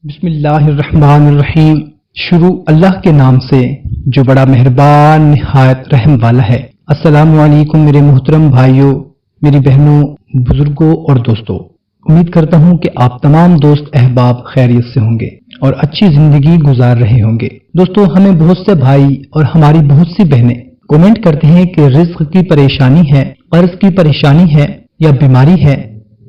بسم اللہ الرحمن الرحیم۔ شروع اللہ کے نام سے جو بڑا مہربان نہایت رحم والا ہے۔ السلام علیکم میرے محترم بھائیوں، میری بہنوں، بزرگوں اور دوستوں۔ امید کرتا ہوں کہ آپ تمام دوست احباب خیریت سے ہوں گے اور اچھی زندگی گزار رہے ہوں گے۔ دوستوں، ہمیں بہت سے بھائی اور ہماری بہت سی بہنیں کومنٹ کرتے ہیں کہ رزق کی پریشانی ہے، قرض کی پریشانی ہے، یا بیماری ہے،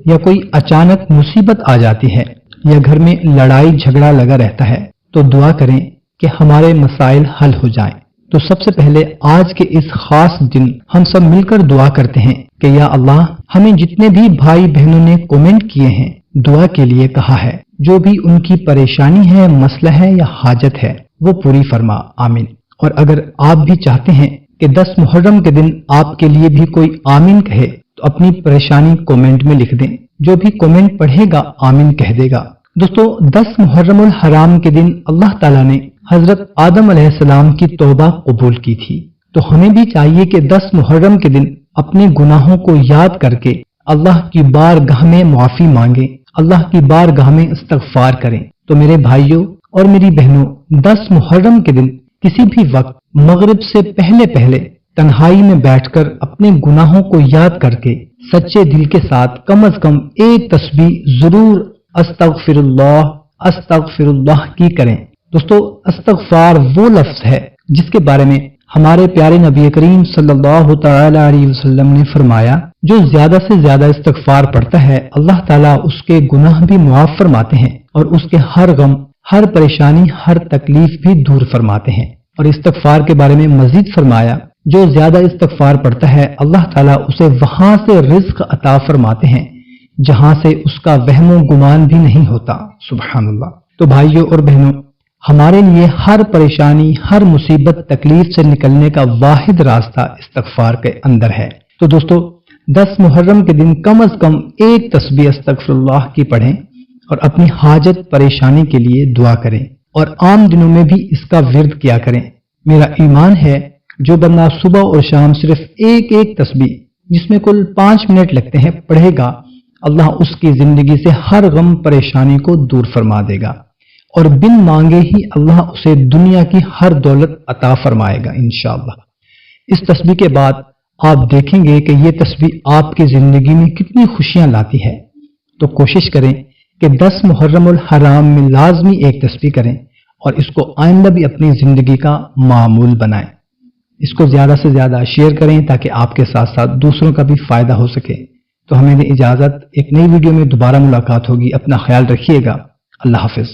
یا کوئی اچانک مصیبت آ جاتی ہے، یا گھر میں لڑائی جھگڑا لگا رہتا ہے، تو دعا کریں کہ ہمارے مسائل حل ہو جائیں۔ تو سب سے پہلے آج کے اس خاص دن ہم سب مل کر دعا کرتے ہیں کہ یا اللہ، ہمیں جتنے بھی بھائی بہنوں نے کومنٹ کیے ہیں دعا کے لیے کہا ہے، جو بھی ان کی پریشانی ہے، مسئلہ ہے یا حاجت ہے، وہ پوری فرما، آمین۔ اور اگر آپ بھی چاہتے ہیں کہ 10 محرم کے دن آپ کے لیے بھی کوئی آمین کہے تو اپنی پریشانی کومنٹ میں لکھ دیں، جو بھی کومنٹ پڑھے گا آمین کہہ دے گا۔ دوستو، 10 محرم الحرام کے دن اللہ تعالیٰ نے حضرت آدم علیہ السلام کی توبہ قبول کی تھی، تو ہمیں بھی چاہیے کہ 10 محرم کے دن اپنے گناہوں کو یاد کر کے اللہ کی بارگاہ میں معافی مانگیں، اللہ کی بارگاہ میں استغفار کریں۔ تو میرے بھائیوں اور میری بہنوں، 10 محرم کے دن کسی بھی وقت مغرب سے پہلے تنہائی میں بیٹھ کر اپنے گناہوں کو یاد کر کے سچے دل کے ساتھ کم از کم ایک تسبیح ضرور استغفر اللہ کی کریں۔ دوستو، استغفار وہ لفظ ہے جس کے بارے میں ہمارے پیارے نبی کریم صلی اللہ تعالی علیہ وسلم نے فرمایا، جو زیادہ سے زیادہ استغفار پڑھتا ہے اللہ تعالیٰ اس کے گناہ بھی معاف فرماتے ہیں اور اس کے ہر غم، ہر پریشانی، ہر تکلیف بھی دور فرماتے ہیں۔ اور استغفار کے بارے میں مزید فرمایا، جو زیادہ استغفار پڑھتا ہے اللہ تعالیٰ اسے وہاں سے رزق عطا فرماتے ہیں جہاں سے اس کا وہم و گمان بھی نہیں ہوتا، سبحان اللہ۔ تو بھائیوں اور بہنوں، ہمارے لیے ہر پریشانی، ہر مصیبت، تکلیف سے نکلنے کا واحد راستہ استغفار کے اندر ہے۔ تو دوستو، 10 محرم کے دن کم از کم ایک تسبیح استغفر اللہ کی پڑھیں اور اپنی حاجت پریشانی کے لیے دعا کریں، اور عام دنوں میں بھی اس کا ورد کیا کریں۔ میرا ایمان ہے جو بندہ صبح اور شام صرف ایک تسبیح، جس میں کل 5 منٹ لگتے ہیں، پڑھے گا، اللہ اس کی زندگی سے ہر غم پریشانی کو دور فرما دے گا، اور بن مانگے ہی اللہ اسے دنیا کی ہر دولت عطا فرمائے گا انشاءاللہ۔ اس تسبیح کے بعد آپ دیکھیں گے کہ یہ تسبیح آپ کی زندگی میں کتنی خوشیاں لاتی ہے۔ تو کوشش کریں کہ 10 محرم الحرام میں لازمی ایک تسبیح کریں اور اس کو آئندہ بھی اپنی زندگی کا معمول بنائیں۔ اس کو زیادہ سے زیادہ شیئر کریں تاکہ آپ کے ساتھ ساتھ دوسروں کا بھی فائدہ ہو سکے۔ تو ہمیں دیں اجازت، ایک نئی ویڈیو میں دوبارہ ملاقات ہوگی۔ اپنا خیال رکھیے گا، اللہ حافظ۔